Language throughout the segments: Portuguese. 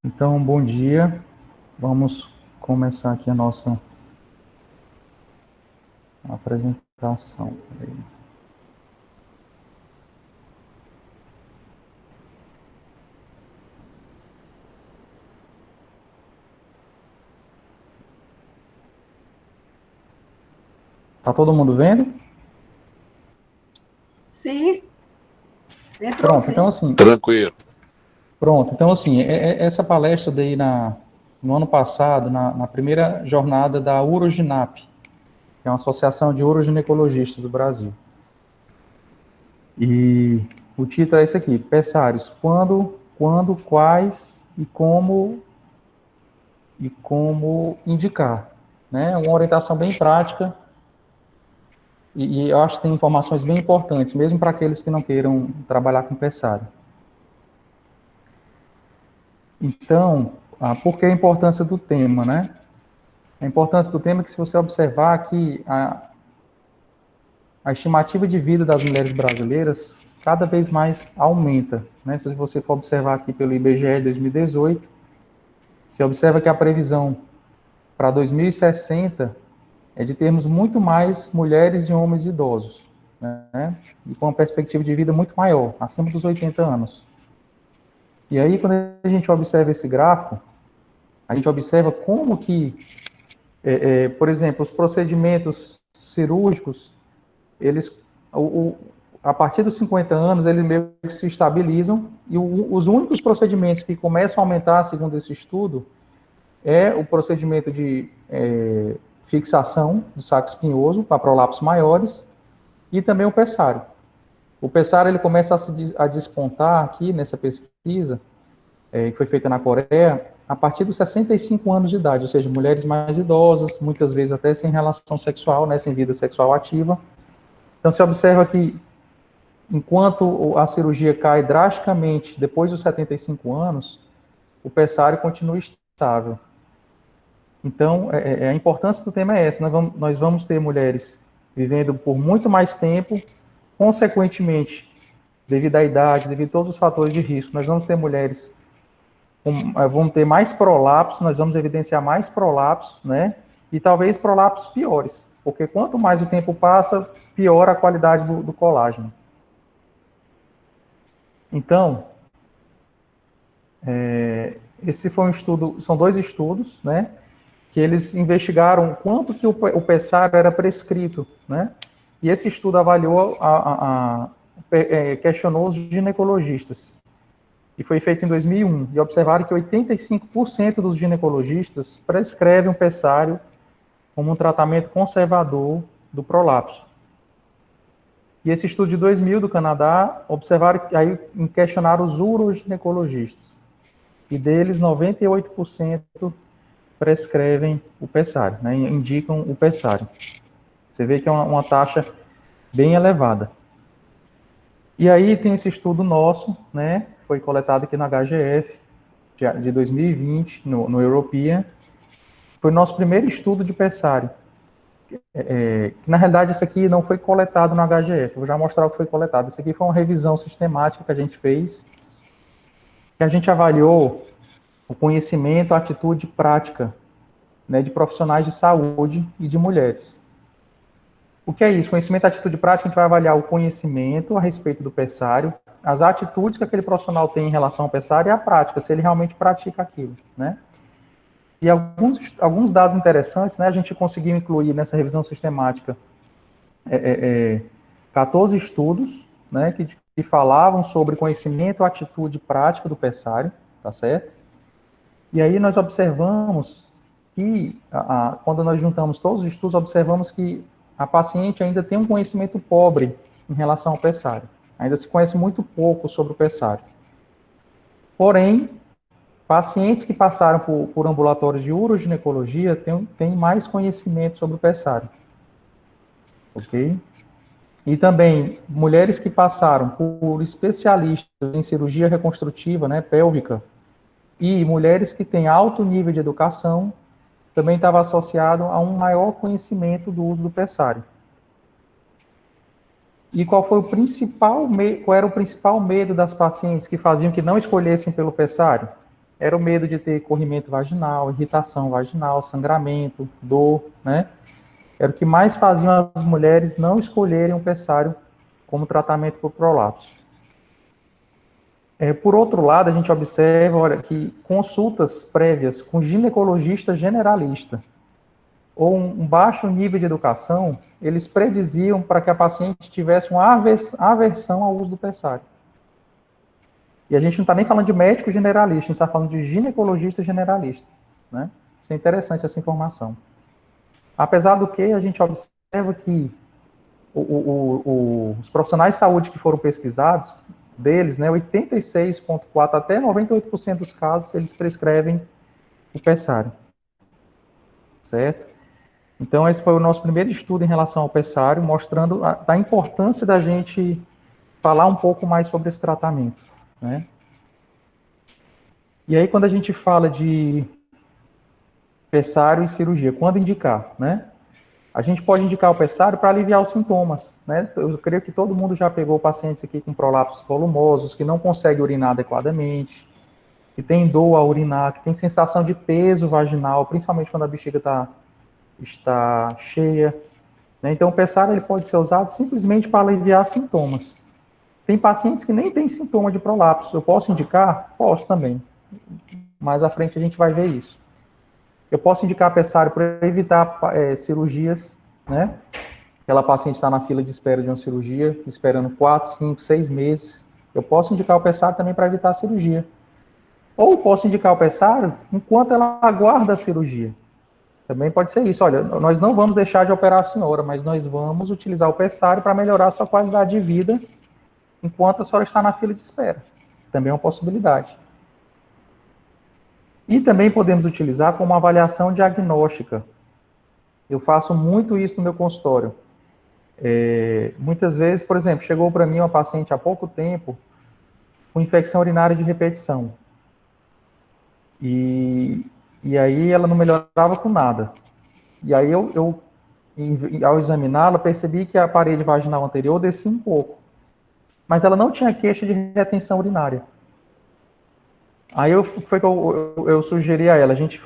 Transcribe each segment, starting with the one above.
Então, bom dia. Vamos começar aqui a nossa apresentação. Tá todo mundo vendo? Sim, entrou Pronto, então sim. assim, Tranquilo. essa palestra daí no ano passado, na primeira jornada da Uroginap, que é uma associação de uroginecologistas do Brasil. E o título é esse aqui, Pessários, quais e como indicar, né? Uma orientação bem prática. E eu acho que tem informações bem importantes, mesmo para aqueles que não queiram trabalhar com pessário. Então, por que a importância do tema, né? A importância do tema é que, se você observar aqui, a estimativa de vida das mulheres brasileiras cada vez mais aumenta, né? Se você for observar aqui pelo IBGE 2018, você observa que a previsão para 2060 é de termos muito mais mulheres e homens idosos, né? E com uma perspectiva de vida muito maior, acima dos 80 anos. E aí, quando a gente observa esse gráfico, a gente observa como que, por exemplo, os procedimentos cirúrgicos, eles, a partir dos 50 anos, eles meio que se estabilizam, e os únicos procedimentos que começam a aumentar, segundo esse estudo, é o procedimento de fixação do saco espinhoso para prolapsos maiores e também o pessário. O pessário ele começa a despontar aqui nessa pesquisa, que foi feita na Coreia, a partir dos 65 anos de idade, ou seja, mulheres mais idosas, muitas vezes até sem relação sexual, né, sem vida sexual ativa. Então, se observa que, enquanto a cirurgia cai drasticamente depois dos 75 anos, o pessário continua estável. Então, a importância do tema é essa. Nós vamos ter mulheres vivendo por muito mais tempo, consequentemente, devido à idade, devido a todos os fatores de risco, nós vamos ter mulheres vamos ter mais prolapsos, nós vamos evidenciar mais prolapsos, né? E talvez prolapsos piores, porque quanto mais o tempo passa, pior a qualidade do colágeno. Então, esse foi um estudo, são dois estudos, né? Que eles investigaram quanto que o pessário era prescrito, né? E esse estudo avaliou, questionou os ginecologistas. E foi feito em 2001. E observaram que 85% dos ginecologistas prescrevem um pessário como um tratamento conservador do prolapso. E esse estudo de 2000 do Canadá, observaram, aí questionaram os uroginecologistas. E deles, 98% prescrevem o pessário, né, indicam o pessário. Você vê que é uma taxa bem elevada. E aí tem esse estudo nosso, né, foi coletado aqui na HGF, de 2020, no European. Foi o nosso primeiro estudo de pessário. Na realidade, isso aqui não foi coletado no HGF, eu vou já mostrar o que foi coletado. Isso aqui foi uma revisão sistemática que a gente fez, que a gente avaliou o conhecimento, a atitude prática, né, de profissionais de saúde e de mulheres. O que é isso? Conhecimento, atitude prática, a gente vai avaliar o conhecimento a respeito do pessário, as atitudes que aquele profissional tem em relação ao pessário e a prática, se ele realmente pratica aquilo, né? E alguns dados interessantes, né, a gente conseguiu incluir nessa revisão sistemática 14 estudos, né, que falavam sobre conhecimento, atitude e prática do pessário, tá certo? E aí nós observamos que, quando nós juntamos todos os estudos, observamos que a paciente ainda tem um conhecimento pobre em relação ao pessário. Ainda se conhece muito pouco sobre o pessário. Porém, pacientes que passaram por ambulatórios de uroginecologia têm mais conhecimento sobre o pessário. Ok? E também, mulheres que passaram por especialistas em cirurgia reconstrutiva, né, pélvica, e mulheres que têm alto nível de educação, também estava associado a um maior conhecimento do uso do pessário. E qual era o principal medo das pacientes que faziam que não escolhessem pelo pessário? era o medo de ter corrimento vaginal, irritação vaginal, sangramento, dor, né? Era o que mais faziam as mulheres não escolherem o pessário como tratamento para o prolapso. Por outro lado, a gente observa, olha, que consultas prévias com ginecologista generalista ou um baixo nível de educação, eles prediziam para que a paciente tivesse uma aversão ao uso do pessário. E a gente não está nem falando de médico generalista, a gente está falando de ginecologista generalista, né? Isso é interessante, essa informação. Apesar do que, a gente observa que os profissionais de saúde que foram pesquisados, deles, né, 86,4% até 98% dos casos, eles prescrevem o pessário. Certo? Então, esse foi o nosso primeiro estudo em relação ao pessário, mostrando a importância da gente falar um pouco mais sobre esse tratamento, né? E aí, quando a gente fala de pessário e cirurgia, quando indicar, né? A gente pode indicar o pessário para aliviar os sintomas, né? Eu creio que todo mundo já pegou pacientes aqui com prolapsos volumosos, que não conseguem urinar adequadamente, que tem dor ao urinar, que tem sensação de peso vaginal, principalmente quando a bexiga está cheia, né? Então, o pessário ele pode ser usado simplesmente para aliviar sintomas. Tem pacientes que nem têm sintoma de prolapso. Eu posso indicar? Posso também. Mais à frente a gente vai ver isso. Eu posso indicar pessário para evitar cirurgias, né? Aquela paciente está na fila de espera de uma cirurgia, esperando 4, 5, 6 meses. Eu posso indicar o pessário também para evitar a cirurgia. Ou posso indicar o pessário enquanto ela aguarda a cirurgia. Também pode ser isso. Olha, nós não vamos deixar de operar a senhora, mas nós vamos utilizar o pessário para melhorar a sua qualidade de vida enquanto a senhora está na fila de espera. Também é uma possibilidade. E também podemos utilizar como avaliação diagnóstica. Eu faço muito isso no meu consultório. Muitas vezes, por exemplo, chegou para mim uma paciente há pouco tempo com infecção urinária de repetição. E aí ela não melhorava com nada. E aí ao examiná-la, percebi que a parede vaginal anterior descia um pouco. Mas ela não tinha queixa de retenção urinária. Aí foi que eu sugeri a ela, a gente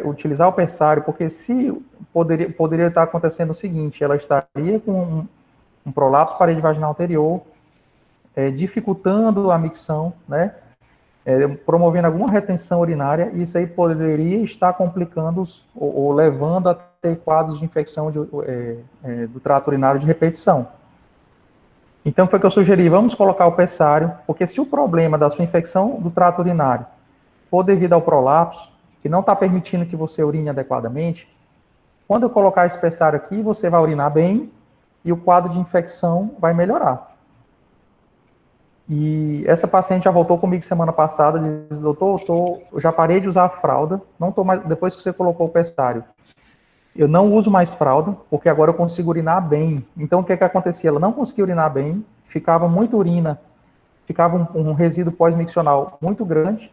utilizar o pessário, porque se poderia estar acontecendo o seguinte, ela estaria com um prolapso parede vaginal anterior, dificultando a micção, né, promovendo alguma retenção urinária, e isso aí poderia estar complicando ou levando a ter quadros de infecção do trato urinário de repetição. Então, foi que eu sugeri, vamos colocar o pessário, porque se o problema da sua infecção do trato urinário for devido ao prolapso, que não está permitindo que você urine adequadamente, quando eu colocar esse pessário aqui, você vai urinar bem e o quadro de infecção vai melhorar. E essa paciente já voltou comigo semana passada, diz, doutor, eu já parei de usar a fralda, não tô mais, depois que você colocou o pessário. Eu não uso mais fralda, porque agora eu consigo urinar bem. Então, o que acontecia? Ela não conseguia urinar bem, ficava muita urina, ficava um resíduo pós-miccional muito grande,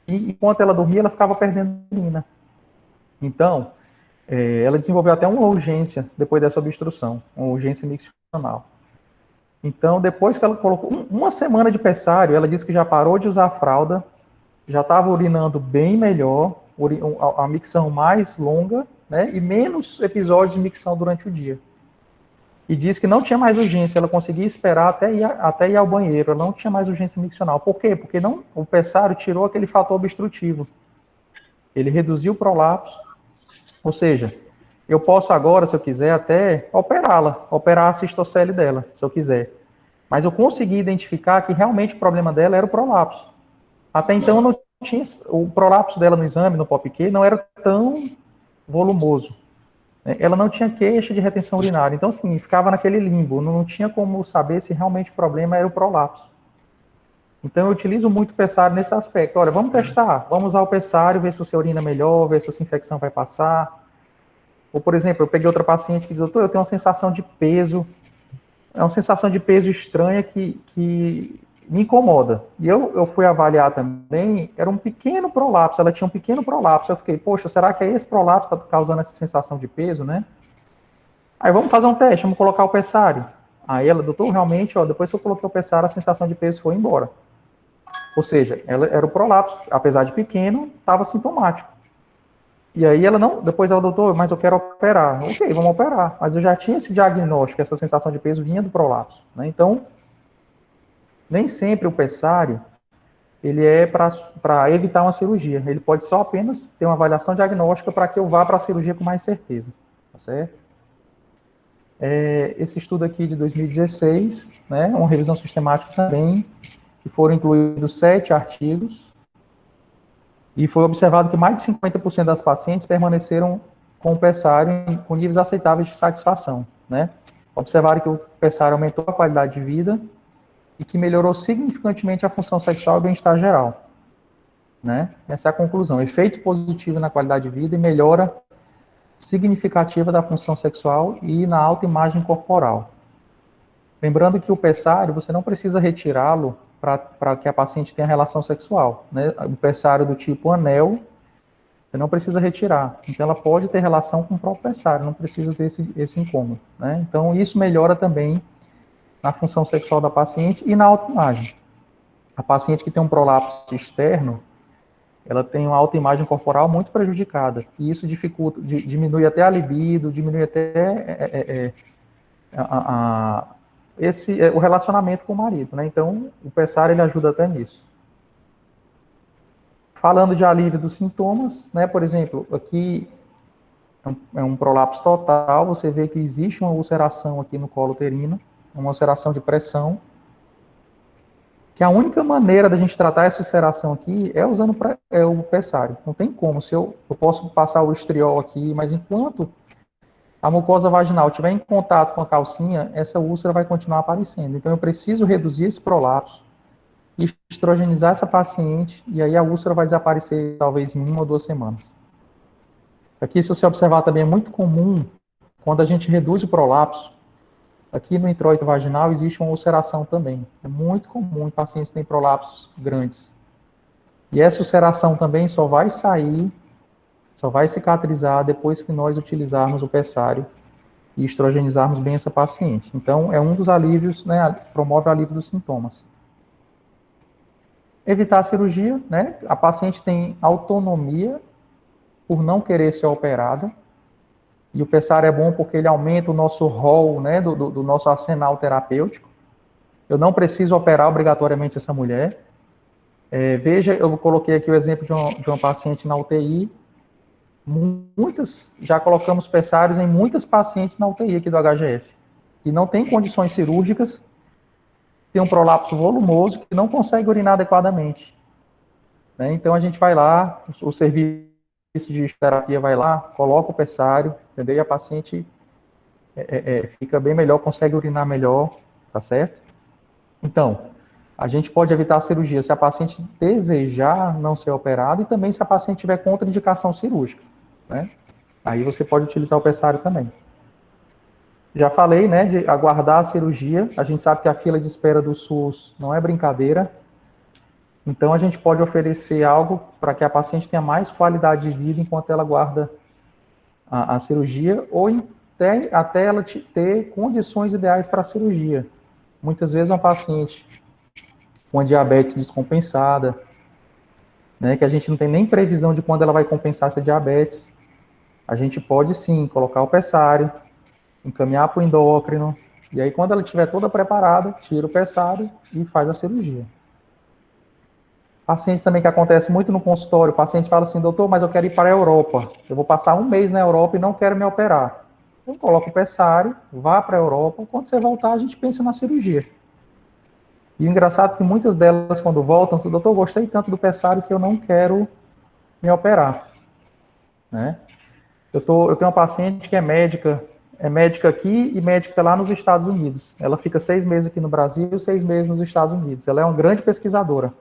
e enquanto ela dormia, ela ficava perdendo urina. Então, ela desenvolveu até uma urgência depois dessa obstrução, uma urgência miccional. Então, depois que ela colocou uma semana de pessário, ela disse que já parou de usar a fralda, já estava urinando bem melhor, a micção mais longa, né, e menos episódios de micção durante o dia. E disse que não tinha mais urgência, ela conseguia esperar até ir ao banheiro, ela não tinha mais urgência miccional. Por quê? Porque o pessário tirou aquele fator obstrutivo. Ele reduziu o prolapso, ou seja, eu posso agora, se eu quiser, até operá-la, operar a cistocele dela, se eu quiser. Mas eu consegui identificar que realmente o problema dela era o prolapso. Até então, eu não tinha, o prolapso dela no exame, no POPQ, não era tão volumoso. Ela não tinha queixa de retenção urinária. Então, assim, ficava naquele limbo. Não tinha como saber se realmente o problema era o prolapso. Então, eu utilizo muito o pessário nesse aspecto. Olha, vamos testar. Vamos usar o pessário, ver se você urina melhor, ver se essa infecção vai passar. Ou, por exemplo, eu peguei outra paciente que diz, doutor, eu tenho uma sensação de peso. É uma sensação de peso estranha que me incomoda. E eu fui avaliar também, era um pequeno prolapso, ela tinha um pequeno prolapso. Eu fiquei, poxa, será que é esse prolapso que está causando essa sensação de peso, né? Aí vamos fazer um teste, vamos colocar o pessário. Aí ela, doutor, realmente, ó, depois que eu coloquei o pessário, a sensação de peso foi embora. Ou seja, ela era o prolapso, apesar de pequeno, estava sintomático. E aí ela não, depois ela, doutor, mas eu quero operar. Ok, vamos operar. Mas eu já tinha esse diagnóstico, essa sensação de peso vinha do prolapso, né? Então, nem sempre o pessário, ele é para evitar uma cirurgia. Ele pode só apenas ter uma avaliação diagnóstica para que eu vá para a cirurgia com mais certeza, tá certo? Esse estudo aqui de 2016, né, uma revisão sistemática também, que foram incluídos 7 artigos, e foi observado que mais de 50% das pacientes permaneceram com o pessário com níveis aceitáveis de satisfação, né? Observaram que o pessário aumentou a qualidade de vida e que melhorou significantemente a função sexual e o bem-estar geral, né? Essa é a conclusão. Efeito positivo na qualidade de vida e melhora significativa da função sexual e na autoimagem corporal. Lembrando que o pessário, você não precisa retirá-lo para que a paciente tenha relação sexual, né? O pessário do tipo anel, você não precisa retirar. Então, ela pode ter relação com o próprio pessário, não precisa ter esse incômodo, né? Então, isso melhora também na função sexual da paciente e na autoimagem. A paciente que tem um prolapso externo, ela tem uma autoimagem corporal muito prejudicada, e isso dificulta, diminui até a libido, diminui até o relacionamento com o marido, né? Então, o pessário, ele ajuda até nisso. Falando de alívio dos sintomas, né? Por exemplo, aqui é um prolapso total, você vê que existe uma ulceração aqui no colo uterino, uma ulceração de pressão, que a única maneira da gente tratar essa ulceração aqui é usando o pessário. Não tem como, se eu posso passar o estriol aqui, mas enquanto a mucosa vaginal estiver em contato com a calcinha, essa úlcera vai continuar aparecendo. Então, eu preciso reduzir esse prolapso, estrogenizar essa paciente, e aí a úlcera vai desaparecer talvez em 1 ou 2 semanas. Aqui, se você observar também, é muito comum, quando a gente reduz o prolapso, aqui no introito vaginal existe uma ulceração também. É muito comum em pacientes que têm prolapsos grandes. E essa ulceração também só vai sair, só vai cicatrizar depois que nós utilizarmos o pessário e estrogenizarmos bem essa paciente. Então, é um dos alívios, né, promove o alívio dos sintomas. Evitar a cirurgia, né? A paciente tem autonomia por não querer ser operada, e o pessário é bom porque ele aumenta o nosso rol, né, do nosso arsenal terapêutico. Eu não preciso operar obrigatoriamente essa mulher. Veja, eu coloquei aqui o exemplo de uma paciente na UTI. Já colocamos pessários em muitas pacientes na UTI aqui do HGF, que não tem condições cirúrgicas, tem um prolapso volumoso, que não consegue urinar adequadamente, né? Então, a gente vai lá, o serviço de terapia vai lá, coloca o pessário, entendeu? E a paciente fica bem melhor, consegue urinar melhor, tá certo? Então, a gente pode evitar a cirurgia se a paciente desejar não ser operada e também se a paciente tiver contraindicação cirúrgica, né? Aí você pode utilizar o pessário também. Já falei, né, de aguardar a cirurgia. A gente sabe que a fila de espera do SUS não é brincadeira. Então, a gente pode oferecer algo para que a paciente tenha mais qualidade de vida enquanto ela aguarda a cirurgia, ou até ela ter condições ideais para a cirurgia. Muitas vezes uma paciente com a diabetes descompensada, né, que a gente não tem nem previsão de quando ela vai compensar essa diabetes, a gente pode sim colocar o pessário, encaminhar para o endócrino, e aí quando ela estiver toda preparada, tira o pessário e faz a cirurgia. Pacientes também que acontece muito no consultório, o paciente fala assim, doutor, mas eu quero ir para a Europa, eu vou passar 1 mês na Europa e não quero me operar. Então coloca o pessário, vá para a Europa, quando você voltar a gente pensa na cirurgia. E o engraçado é que muitas delas, quando voltam, doutor, eu gostei tanto do pessário que eu não quero me operar, né? Eu tenho uma paciente que é médica aqui e médica lá nos Estados Unidos. Ela fica 6 meses aqui no Brasil e 6 meses nos Estados Unidos. Ela é uma grande pesquisadora.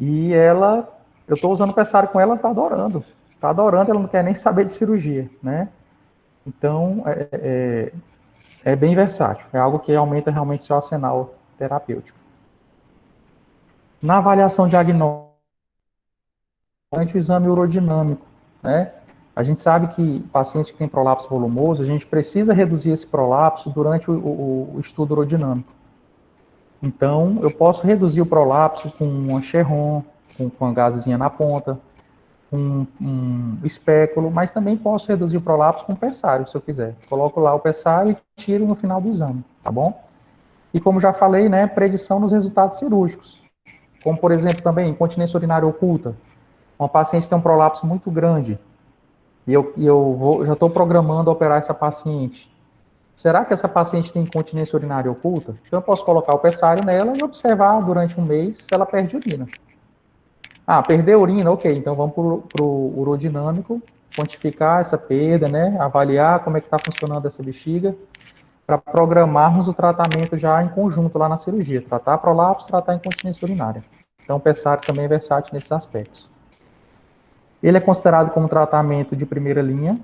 E eu estou usando o pessário com ela, ela está adorando, ela não quer nem saber de cirurgia, né? Então, é bem versátil, é algo que aumenta realmente seu arsenal terapêutico. Na avaliação diagnóstica, o exame urodinâmico, né? A gente sabe que paciente que tem prolapso volumoso, a gente precisa reduzir esse prolapso durante o estudo urodinâmico. Então, eu posso reduzir o prolapso com uma Cherron, com uma gazezinha na ponta, um espéculo, mas também posso reduzir o prolapso com pessário, se eu quiser. Coloco lá o pessário e tiro no final do exame, tá bom? E como já falei, né, predição nos resultados cirúrgicos. Como, por exemplo, também incontinência urinária oculta. Uma paciente tem um prolapso muito grande e já estou programando operar essa paciente. Será que essa paciente tem incontinência urinária oculta? Então eu posso colocar o pessário nela e observar durante um mês se ela perde urina. Ah, perdeu urina, ok. Então vamos para o urodinâmico, quantificar essa perda, né? Avaliar como é que está funcionando essa bexiga, para programarmos o tratamento já em conjunto lá na cirurgia. Tratar prolapso, tratar incontinência urinária. Então o pessário também é versátil nesses aspectos. Ele é considerado como tratamento de primeira linha.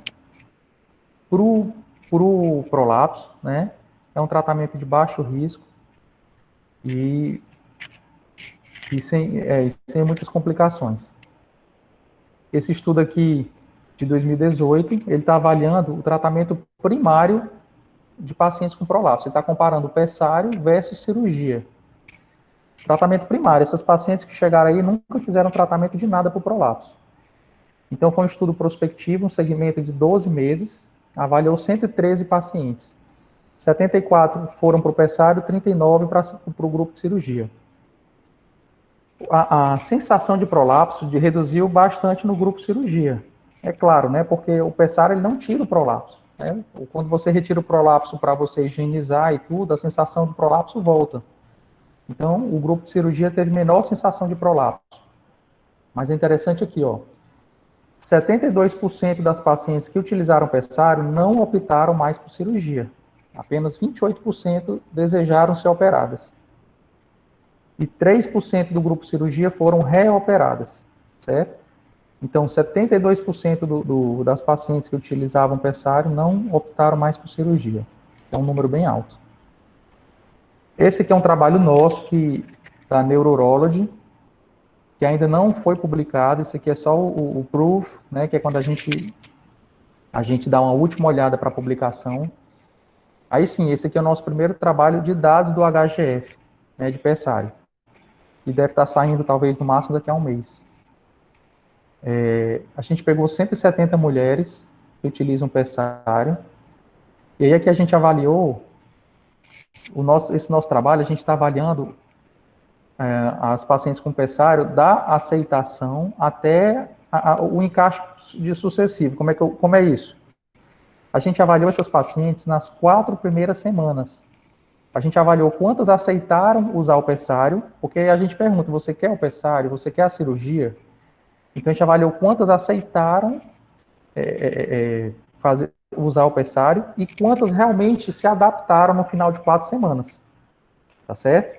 Para o prolapso, né? É um tratamento de baixo risco e sem muitas complicações. Esse estudo aqui de 2018, ele está avaliando o tratamento primário de pacientes com prolapso. Ele está comparando o pessário versus cirurgia. Tratamento primário, essas pacientes que chegaram aí nunca fizeram tratamento de nada para o prolapso. Então, foi um estudo prospectivo, um segmento de 12 meses, avaliou 113 pacientes. 74 foram para o pessário, 39 para o grupo de cirurgia. A sensação de prolapso reduziu bastante no grupo de cirurgia. É claro, né? Porque o pessário ele não tira o prolapso. Né? Quando você retira o prolapso para você higienizar e tudo, a sensação do prolapso volta. Então, o grupo de cirurgia teve menor sensação de prolapso. Mas é interessante aqui, ó. 72% das pacientes que utilizaram pessário não optaram mais por cirurgia. Apenas 28% desejaram ser operadas. E 3% do grupo cirurgia foram reoperadas, certo? Então, 72% das pacientes que utilizavam pessário não optaram mais por cirurgia. É um número bem alto. Esse aqui é um trabalho nosso da Neurology, que ainda não foi publicado. Esse aqui é só o proof, né, que é quando a gente dá uma última olhada para a publicação. Aí sim, esse aqui é o nosso primeiro trabalho de dados do HGF, né, de pessário. E deve estar saindo, talvez, no máximo daqui a um mês. A gente pegou 170 mulheres que utilizam pessário. E aí aqui a gente avaliou, esse nosso trabalho, a gente está avaliando as pacientes com pessário da aceitação até o encaixe de sucessivo. Como é isso? A gente avaliou essas pacientes nas 4 primeiras semanas. A gente avaliou quantas aceitaram usar o pessário, porque a gente pergunta, você quer o pessário? Você quer a cirurgia? Então, a gente avaliou quantas aceitaram usar o pessário e quantas realmente se adaptaram no final de 4 semanas. Tá certo?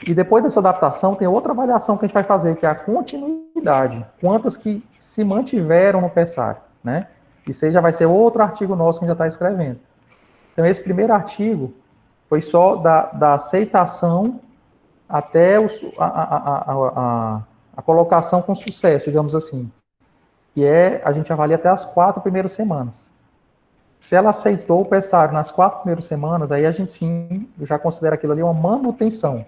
E depois dessa adaptação, tem outra avaliação que a gente vai fazer, que é a continuidade. Quantas que se mantiveram no pessário, né? Isso aí já vai ser outro artigo nosso que a gente já está escrevendo. Então, esse primeiro artigo foi só da aceitação até a colocação com sucesso, digamos assim. Que a gente avalia até as 4 primeiras semanas. Se ela aceitou o pessário nas 4 primeiras semanas, aí a gente sim já considera aquilo ali uma manutenção,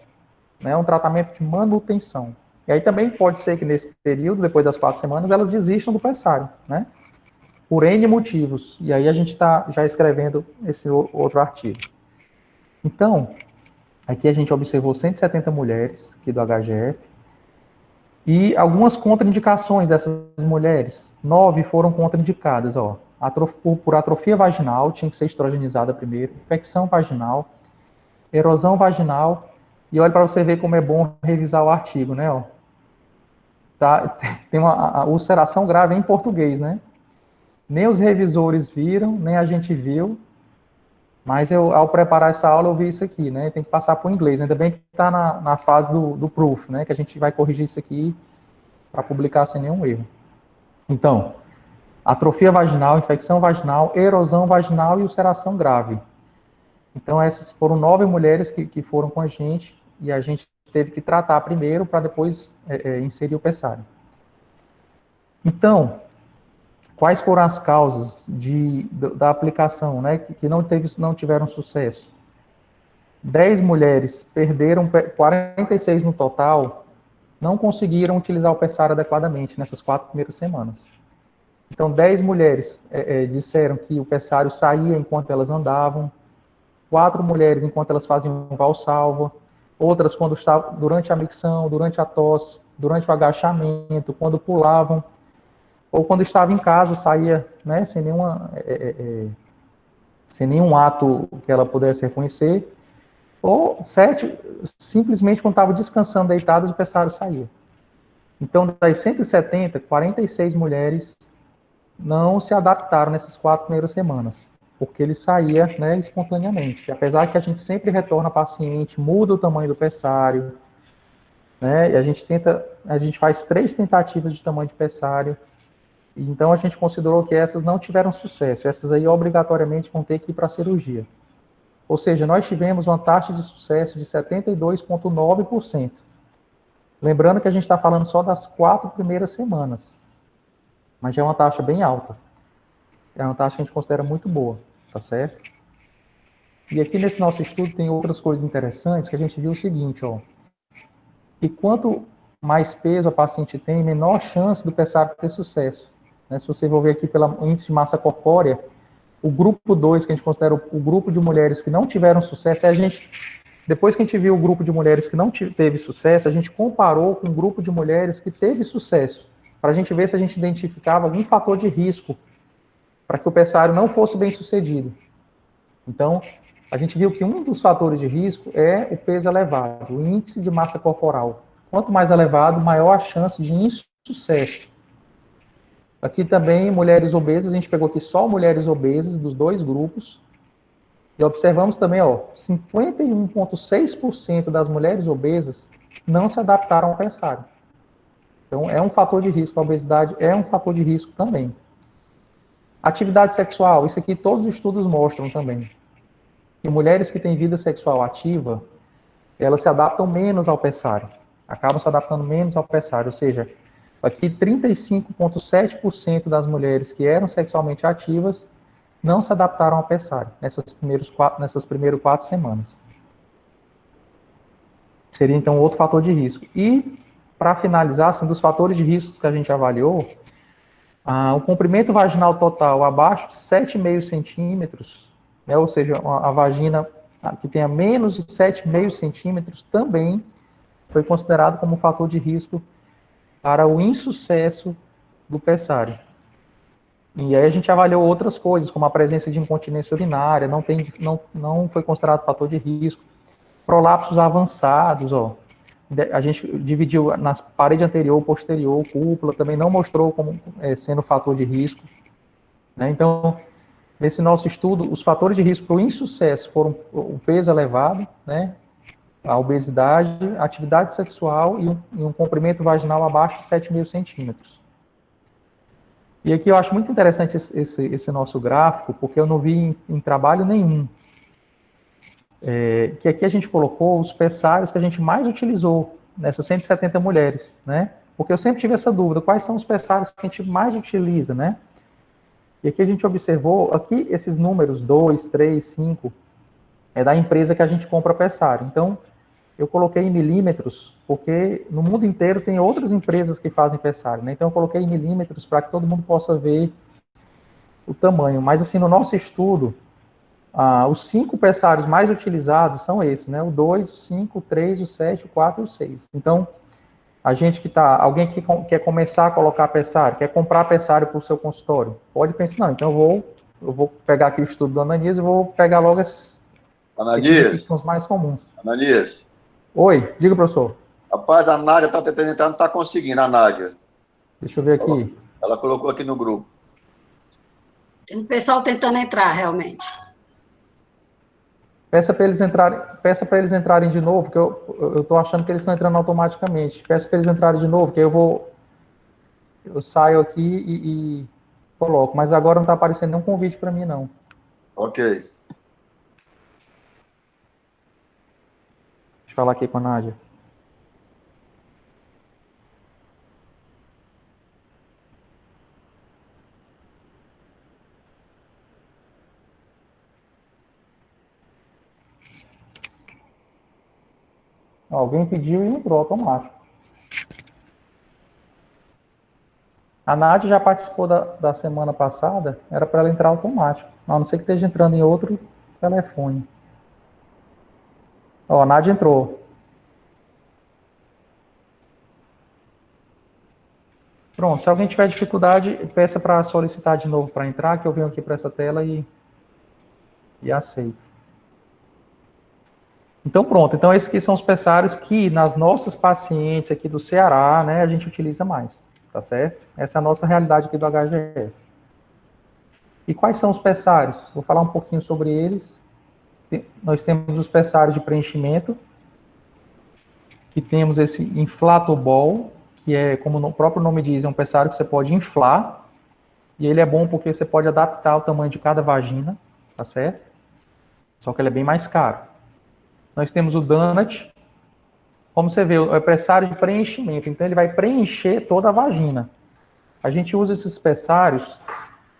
né? Um tratamento de manutenção. E aí também pode ser que nesse período, depois das 4 semanas, elas desistam do pessário, né? Por N motivos. E aí a gente está já escrevendo esse outro artigo. Então, aqui a gente observou 170 mulheres aqui do HGF e algumas contraindicações dessas mulheres. 9 foram contraindicadas, ó. Por atrofia vaginal, tinha que ser estrogenizada primeiro, infecção vaginal, erosão vaginal, e olha para você ver como é bom revisar o artigo, né, ó. Tá, tem a ulceração grave em português, né? Nem os revisores viram, nem a gente viu, mas ao preparar essa aula, eu vi isso aqui, né? Tem que passar para o inglês. Ainda bem que está na fase do proof, né? Que a gente vai corrigir isso aqui para publicar sem nenhum erro. Então, atrofia vaginal, infecção vaginal, erosão vaginal e ulceração grave. Então, essas foram 9 mulheres que foram com a gente e a gente teve que tratar primeiro para depois inserir o pessário. Então, quais foram as causas da aplicação, né, que não tiveram sucesso? 10 mulheres perderam, 46 no total, não conseguiram utilizar o pessário adequadamente nessas 4 primeiras semanas. Então, 10 mulheres disseram que o pessário saía enquanto elas andavam, 4 mulheres enquanto elas faziam valsalva, outras quando estavam durante a micção, durante a tosse, durante o agachamento, quando pulavam, ou quando estava em casa, saía, né, sem nenhum ato que ela pudesse reconhecer, ou 7, simplesmente quando estavam descansando deitadas, o pessário saía. Então, das 170, 46 mulheres não se adaptaram nessas 4 primeiras semanas, porque ele saía, né, espontaneamente. Apesar que a gente sempre retorna paciente, muda o tamanho do pessário, né, e a gente faz 3 tentativas de tamanho de pessário, então a gente considerou que essas não tiveram sucesso, essas aí obrigatoriamente vão ter que ir para a cirurgia. Ou seja, nós tivemos uma taxa de sucesso de 72,9%. Lembrando que a gente está falando só das 4 primeiras semanas, mas já é uma taxa bem alta. É uma taxa que a gente considera muito boa, tá certo? E aqui nesse nosso estudo tem outras coisas interessantes que a gente viu o seguinte, ó. E quanto mais peso a paciente tem, menor chance do pessário ter sucesso. Né? Se você for ver aqui pelo índice de massa corpórea, o grupo 2, que a gente considera o grupo de mulheres que não tiveram sucesso, depois que a gente viu o grupo de mulheres que não teve sucesso, a gente comparou com o grupo de mulheres que teve sucesso, para a gente ver se a gente identificava algum fator de risco para que o pessário não fosse bem sucedido. Então, a gente viu que um dos fatores de risco é o peso elevado, o índice de massa corporal. Quanto mais elevado, maior a chance de insucesso. Aqui também, mulheres obesas, a gente pegou aqui só mulheres obesas dos 2 grupos, e observamos também, ó, 51,6% das mulheres obesas não se adaptaram ao pessário. Então, é um fator de risco, a obesidade é um fator de risco também. Atividade sexual, isso aqui todos os estudos mostram também. E mulheres que têm vida sexual ativa, elas se adaptam menos ao pessário, acabam se adaptando menos ao pessário, ou seja, aqui 35,7% das mulheres que eram sexualmente ativas não se adaptaram ao pessário nessas primeiras 4 semanas. Seria então outro fator de risco. E, para finalizar, assim, dos fatores de risco que a gente avaliou, o comprimento vaginal total abaixo de 7,5 centímetros, né, ou seja, a vagina que tenha menos de 7,5 centímetros, também foi considerado como um fator de risco para o insucesso do pessário. E aí a gente avaliou outras coisas, como a presença de incontinência urinária, não foi considerado fator de risco. Prolapsos avançados, ó. A gente dividiu nas parede anterior, posterior, cúpula, também não mostrou como sendo fator de risco. Né? Então, nesse nosso estudo, os fatores de risco para o insucesso foram o peso elevado, né? A obesidade, a atividade sexual e um comprimento vaginal abaixo de 7,5 centímetros. E aqui eu acho muito interessante esse nosso gráfico, porque eu não vi em trabalho nenhum. Que aqui a gente colocou os pessários que a gente mais utilizou nessas 170 mulheres, né? Porque eu sempre tive essa dúvida, quais são os pessários que a gente mais utiliza, né? E aqui a gente observou, aqui esses números 2, 3, 5, é da empresa que a gente compra pessário. Então, eu coloquei em milímetros, porque no mundo inteiro tem outras empresas que fazem pessário, né? Então, eu coloquei em milímetros para que todo mundo possa ver o tamanho. Mas, assim, no nosso estudo, os 5 pessários mais utilizados são esses, né? O 2, o 5, o 3, o 7, o 4 e o 6. Então, alguém que quer começar a colocar pessário, quer comprar pessário para o seu consultório, pode pensar, não, então eu vou pegar aqui o estudo do Ananias e vou pegar logo esses aqui que são os mais comuns. Ananias. Oi, diga, professor. Rapaz, a Nádia está tentando entrar, não está conseguindo, a Nádia. Deixa eu ver aqui. Ela colocou aqui no grupo. Tem um pessoal tentando entrar, realmente. Peça para eles entrarem de novo, que eu estou achando que eles estão entrando automaticamente. Peça para eles entrarem de novo, que eu saio aqui e coloco. Mas agora não está aparecendo nenhum convite para mim, não. Ok. Deixa eu falar aqui com a Nádia. Alguém pediu e entrou automático. A Nádia já participou da semana passada, era para ela entrar automático. A não ser que esteja entrando em outro telefone. Ó, a Nádia entrou. Pronto, se alguém tiver dificuldade, peça para solicitar de novo para entrar, que eu venho aqui para essa tela e aceito. Então, pronto. Então, esses aqui são os pessários que, nas nossas pacientes aqui do Ceará, né, a gente utiliza mais, tá certo? Essa é a nossa realidade aqui do HGF. E quais são os pessários? Vou falar um pouquinho sobre eles. Nós temos os pessários de preenchimento, que temos esse inflatobol, que é, como o próprio nome diz, é um pessário que você pode inflar, e ele é bom porque você pode adaptar o tamanho de cada vagina, tá certo? Só que ele é bem mais caro. Nós temos o donut, como você vê, é o pessário de preenchimento, então ele vai preencher toda a vagina. A gente usa esses pessários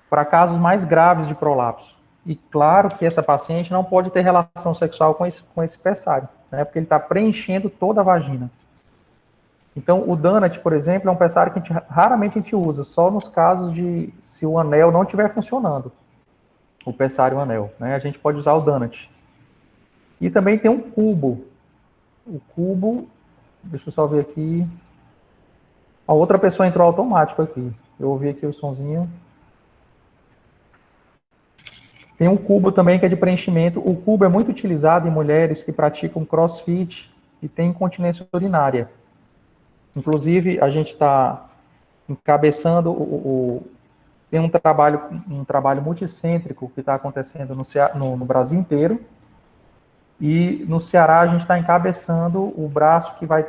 para casos mais graves de prolapso. E claro que essa paciente não pode ter relação sexual com esse pessário, né, porque ele está preenchendo toda a vagina. Então, o donut, por exemplo, é um pessário que raramente a gente usa, só nos casos de se o anel não estiver funcionando, o pessário anel, né, a gente pode usar o donut. E também tem um cubo. O cubo, deixa eu só ver aqui. A outra pessoa entrou automático aqui. Eu ouvi aqui o sonzinho. Tem um cubo também que é de preenchimento. O cubo é muito utilizado em mulheres que praticam crossfit e têm incontinência urinária. Inclusive, a gente está encabeçando tem um trabalho multicêntrico que está acontecendo no Brasil inteiro. E no Ceará a gente está encabeçando o braço que vai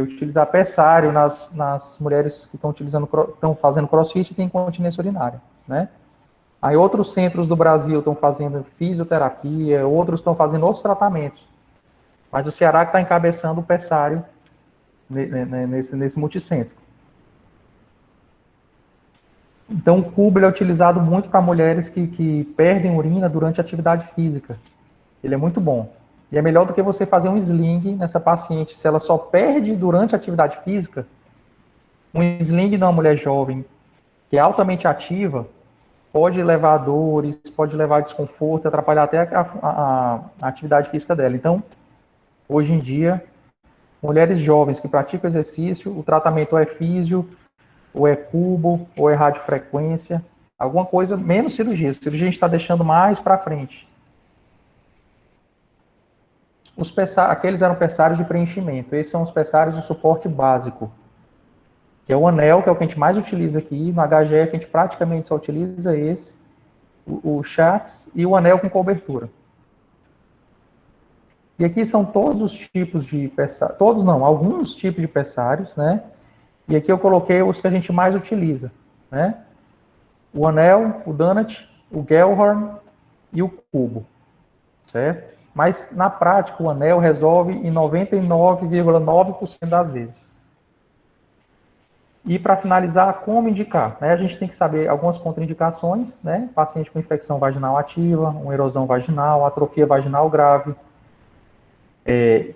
utilizar pessário nas mulheres que estão fazendo crossfit e têm incontinência urinária, né? Aí outros centros do Brasil estão fazendo fisioterapia, outros estão fazendo outros tratamentos. Mas o Ceará que está encabeçando o pessário nesse multicentro. Então o cubo é utilizado muito para mulheres que perdem urina durante a atividade física. Ele é muito bom. E é melhor do que você fazer um sling nessa paciente. Se ela só perde durante a atividade física, um sling numa mulher jovem, que é altamente ativa, pode levar a dores, pode levar a desconforto, atrapalhar até a atividade física dela. Então, hoje em dia, mulheres jovens que praticam exercício, o tratamento ou é físio, ou é cubo, ou é radiofrequência, alguma coisa, menos cirurgia. A cirurgia a gente está deixando mais para frente. Aqueles eram pessários de preenchimento. Esses são os pessários de suporte básico. Que é o anel, que é o que a gente mais utiliza aqui. No HGF a gente praticamente só utiliza esse. O chats e o anel com cobertura. E aqui são todos os tipos de pessários. Todos não, alguns tipos de pessários, né? E aqui eu coloquei os que a gente mais utiliza, né? O anel, o donut, o Gellhorn e o cubo. Certo? Mas, na prática, o anel resolve em 99,9% das vezes. E, para finalizar, como indicar? Né? A gente tem que saber algumas contraindicações, né? Paciente com infecção vaginal ativa, uma erosão vaginal, atrofia vaginal grave.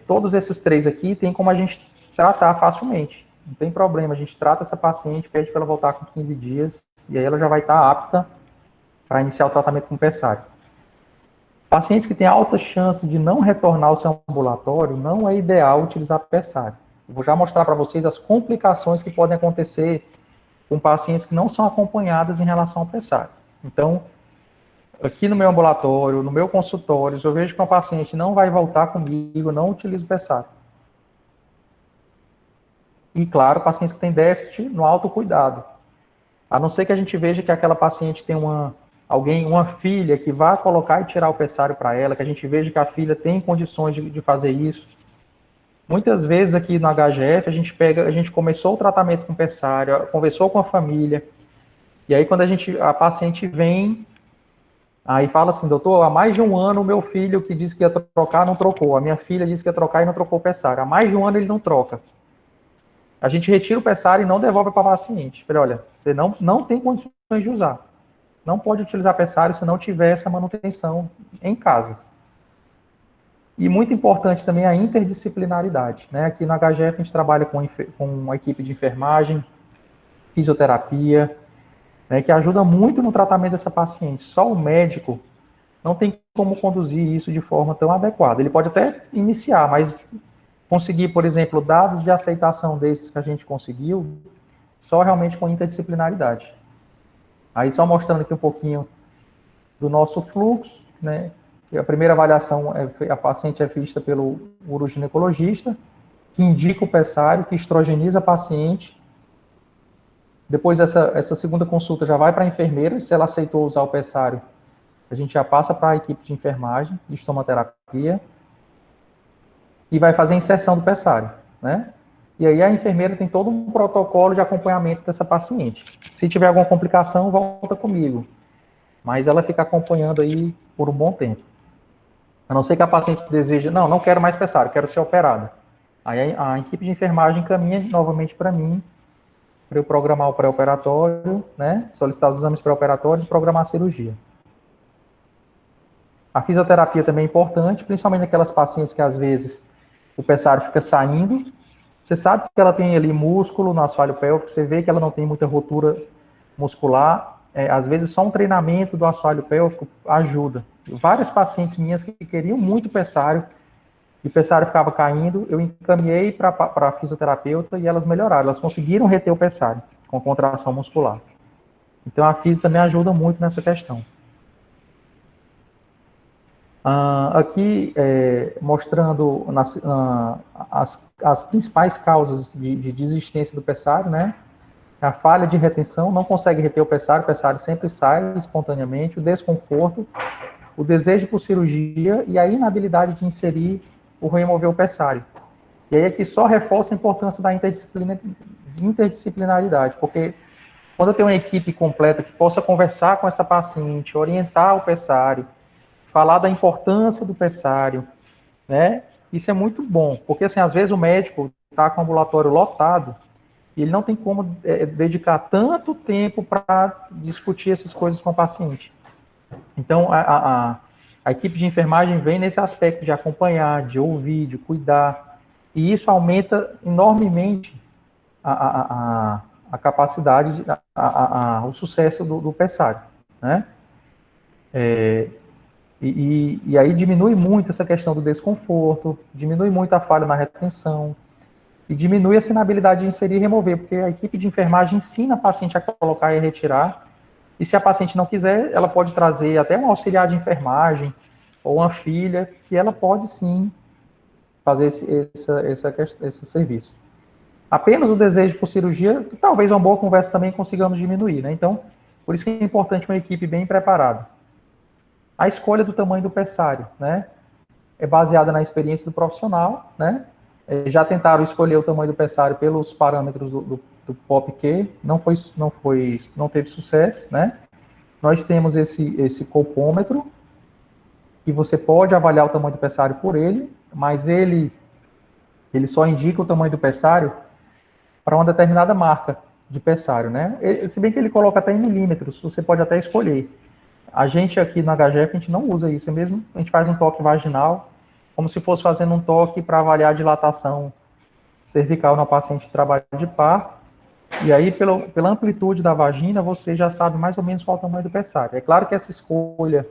Todos esses três aqui tem como a gente tratar facilmente. Não tem problema, a gente trata essa paciente, pede para ela voltar com 15 dias, e aí ela já vai estar apta para iniciar o tratamento com pessário. Pacientes que têm altas chances de não retornar ao seu ambulatório, não é ideal utilizar pessário. Eu vou já mostrar para vocês as complicações que podem acontecer com pacientes que não são acompanhadas em relação ao pessário. Então, aqui no meu ambulatório, no meu consultório, se eu vejo que uma paciente não vai voltar comigo, eu não utilizo pessário. E, claro, pacientes que têm déficit no autocuidado. A não ser que a gente veja que aquela paciente tem uma filha que vá colocar e tirar o pessário para ela, que a gente veja que a filha tem condições de fazer isso. Muitas vezes aqui no HGF, a gente começou o tratamento com pessário, conversou com a família, e aí quando a paciente vem, aí fala assim, doutor, há mais de um ano o meu filho que disse que ia trocar não trocou, a minha filha disse que ia trocar e não trocou o pessário, há mais de um ano ele não troca. A gente retira o pessário e não devolve para o paciente. Falei, olha, você não tem condições de usar. Não pode utilizar pessário se não tiver essa manutenção em casa. E muito importante também a interdisciplinaridade, né? Aqui no HGF a gente trabalha com uma equipe de enfermagem, fisioterapia, né, que ajuda muito no tratamento dessa paciente. Só o médico não tem como conduzir isso de forma tão adequada. Ele pode até iniciar, mas conseguir, por exemplo, dados de aceitação desses que a gente conseguiu, só realmente com interdisciplinaridade. Aí só mostrando aqui um pouquinho do nosso fluxo, né? A primeira avaliação, a paciente é vista pelo uroginecologista, que indica o pessário, que estrogeniza a paciente. Depois essa segunda consulta já vai para a enfermeira, se ela aceitou usar o pessário, a gente já passa para a equipe de enfermagem, de estomoterapia, e vai fazer a inserção do pessário, né? E aí a enfermeira tem todo um protocolo de acompanhamento dessa paciente. Se tiver alguma complicação, volta comigo. Mas ela fica acompanhando aí por um bom tempo. A não ser que a paciente deseje, não quero mais pessário, quero ser operada. Aí a equipe de enfermagem encaminha novamente para mim, para eu programar o pré-operatório, né? Solicitar os exames pré-operatórios e programar a cirurgia. A fisioterapia também é importante, principalmente naquelas pacientes que às vezes o pessário fica saindo. Você sabe que ela tem ali músculo no assoalho pélvico, você vê que ela não tem muita rotura muscular. Às vezes só um treinamento do assoalho pélvico ajuda. Várias pacientes minhas que queriam muito pessário, e o pessário ficava caindo, eu encaminhei para a fisioterapeuta e elas melhoraram. Elas conseguiram reter o pessário com contração muscular. Então a fisio também ajuda muito nessa questão. Aqui mostrando as principais causas de desistência do pessário, né? A falha de retenção, não consegue reter o pessário sempre sai espontaneamente, o desconforto, o desejo por cirurgia e a inabilidade de inserir ou remover o pessário. E aí aqui só reforça a importância da interdisciplinaridade, porque quando eu tenho uma equipe completa que possa conversar com essa paciente, orientar o pessário, falar da importância do pessário, né? Isso é muito bom, porque assim, às vezes o médico está com o ambulatório lotado e ele não tem como dedicar tanto tempo para discutir essas coisas com o paciente. Então, a equipe de enfermagem vem nesse aspecto de acompanhar, de ouvir, de cuidar, e isso aumenta enormemente a capacidade, o sucesso do pessário, né? E aí diminui muito essa questão do desconforto, diminui muito a falha na retenção, e diminui a inabilidade de inserir e remover, porque a equipe de enfermagem ensina a paciente a colocar e retirar, e se a paciente não quiser, ela pode trazer até um auxiliar de enfermagem, ou uma filha, que ela pode sim fazer esse serviço. Apenas o desejo por cirurgia, que talvez uma boa conversa também consigamos diminuir, né? Então, por isso que é importante uma equipe bem preparada. A escolha do tamanho do pessário, né? É baseada na experiência do profissional, né? Já tentaram escolher o tamanho do pessário pelos parâmetros do POPQ, não teve sucesso, né? Nós temos esse colpômetro, que você pode avaliar o tamanho do pessário por ele, mas ele só indica o tamanho do pessário para uma determinada marca de pessário, né? Se bem que ele coloca até em milímetros, você pode até escolher. A gente aqui no HGF, a gente não usa isso, mesmo a gente faz um toque vaginal, como se fosse fazendo um toque para avaliar a dilatação cervical na paciente de trabalho de parto, e aí pela amplitude da vagina, você já sabe mais ou menos qual é o tamanho do pessário. É claro que essa escolha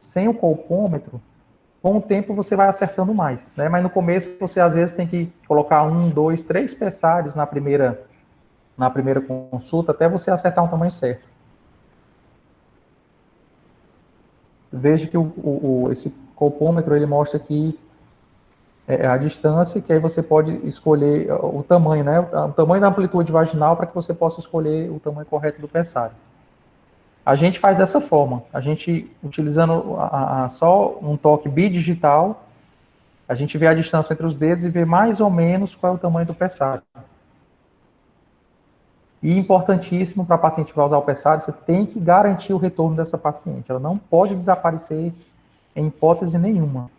sem o colpômetro, com o tempo você vai acertando mais, né? Mas no começo você às vezes tem que colocar 1, 2, 3 pessários na primeira consulta, até você acertar um tamanho certo. Veja que esse colpômetro, ele mostra aqui a distância, que aí você pode escolher o tamanho, né? O tamanho da amplitude vaginal para que você possa escolher o tamanho correto do pessário. A gente faz dessa forma, a gente, utilizando só um toque bidigital, a gente vê a distância entre os dedos e vê mais ou menos qual é o tamanho do pessário. E importantíssimo para a paciente que vai usar o pessário, você tem que garantir o retorno dessa paciente. Ela não pode desaparecer em hipótese nenhuma.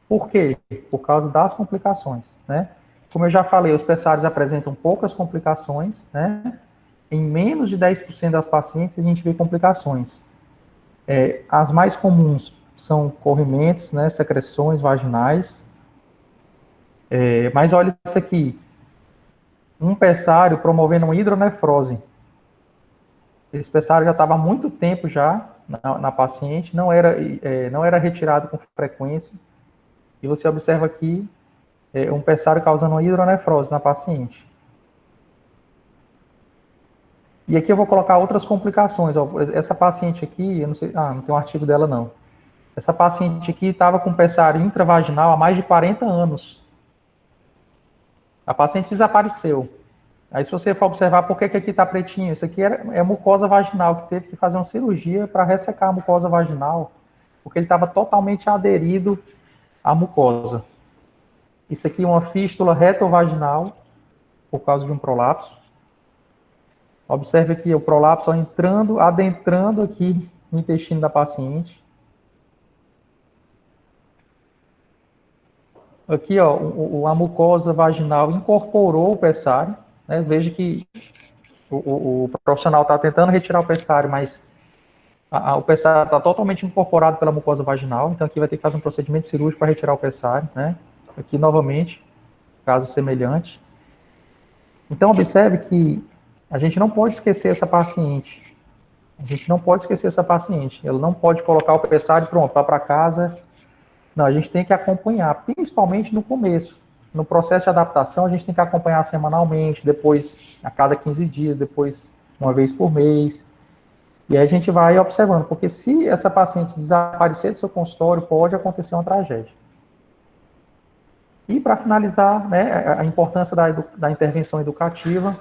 Por quê? Por causa das complicações, né? Como eu já falei, os pessários apresentam poucas complicações, né? Em menos de 10% das pacientes a gente vê complicações. As mais comuns, são corrimentos, né, secreções vaginais. Mas olha isso aqui, um pessário promovendo uma hidronefrose. Esse pessário já estava há muito tempo já na paciente, não era retirado com frequência, e você observa aqui um pessário causando uma hidronefrose na paciente. E aqui eu vou colocar outras complicações. Ó. Essa paciente aqui, eu não sei, não tem um artigo dela não. Essa paciente aqui estava com pessário intravaginal há mais de 40 anos. A paciente desapareceu. Aí se você for observar por que aqui está pretinho, isso aqui é mucosa vaginal, que teve que fazer uma cirurgia para ressecar a mucosa vaginal, porque ele estava totalmente aderido à mucosa. Isso aqui é uma fístula retovaginal, por causa de um prolapso. Observe aqui o prolapso adentrando aqui no intestino da paciente. Aqui, ó, a mucosa vaginal incorporou o pessário, né? Veja que o profissional está tentando retirar o pessário, mas o pessário está totalmente incorporado pela mucosa vaginal, então aqui vai ter que fazer um procedimento cirúrgico para retirar o pessário, né? Aqui novamente, caso semelhante. Então observe que a gente não pode esquecer essa paciente. A gente não pode esquecer essa paciente. Ela não pode colocar o pessário, pronto, vá para casa. Não, a gente tem que acompanhar, principalmente no começo. No processo de adaptação, a gente tem que acompanhar semanalmente, depois a cada 15 dias, depois uma vez por mês. E aí a gente vai observando, porque se essa paciente desaparecer do seu consultório, pode acontecer uma tragédia. E para finalizar, né, a importância da intervenção educativa,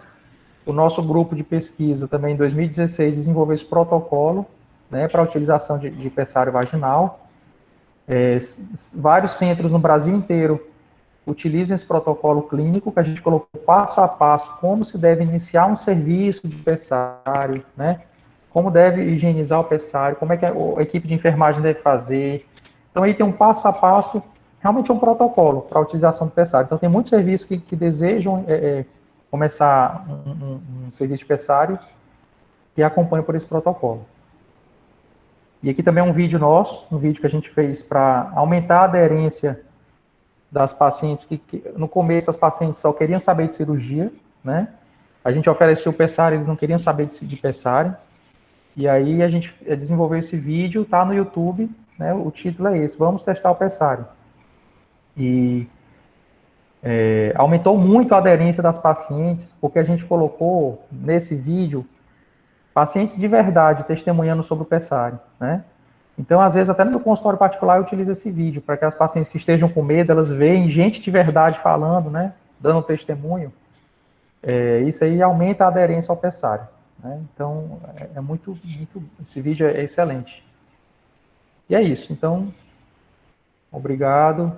o nosso grupo de pesquisa também em 2016 desenvolveu esse protocolo, né, para a utilização de pessário vaginal. Vários centros no Brasil inteiro utilizam esse protocolo clínico, que a gente colocou passo a passo como se deve iniciar um serviço de pessário, né? Como deve higienizar o pessário, como é que a equipe de enfermagem deve fazer. Então aí tem um passo a passo, realmente é um protocolo para a utilização do pessário. Então tem muitos serviços que desejam começar um serviço de pessário e acompanham por esse protocolo. E aqui também é um vídeo nosso, um vídeo que a gente fez para aumentar a aderência das pacientes, que no começo as pacientes só queriam saber de cirurgia, né? A gente ofereceu o pessário, eles não queriam saber de pessário. E aí a gente desenvolveu esse vídeo, tá no YouTube, né? O título é esse, vamos testar o pessário. E aumentou muito a aderência das pacientes, porque a gente colocou nesse vídeo pacientes de verdade testemunhando sobre o pessário, né? Então, às vezes, até no meu consultório particular, eu utilizo esse vídeo, para que as pacientes que estejam com medo, elas veem gente de verdade falando, né? Dando testemunho. Isso aí aumenta a aderência ao pessário, né? Então, esse vídeo é excelente. E é isso. Então, obrigado.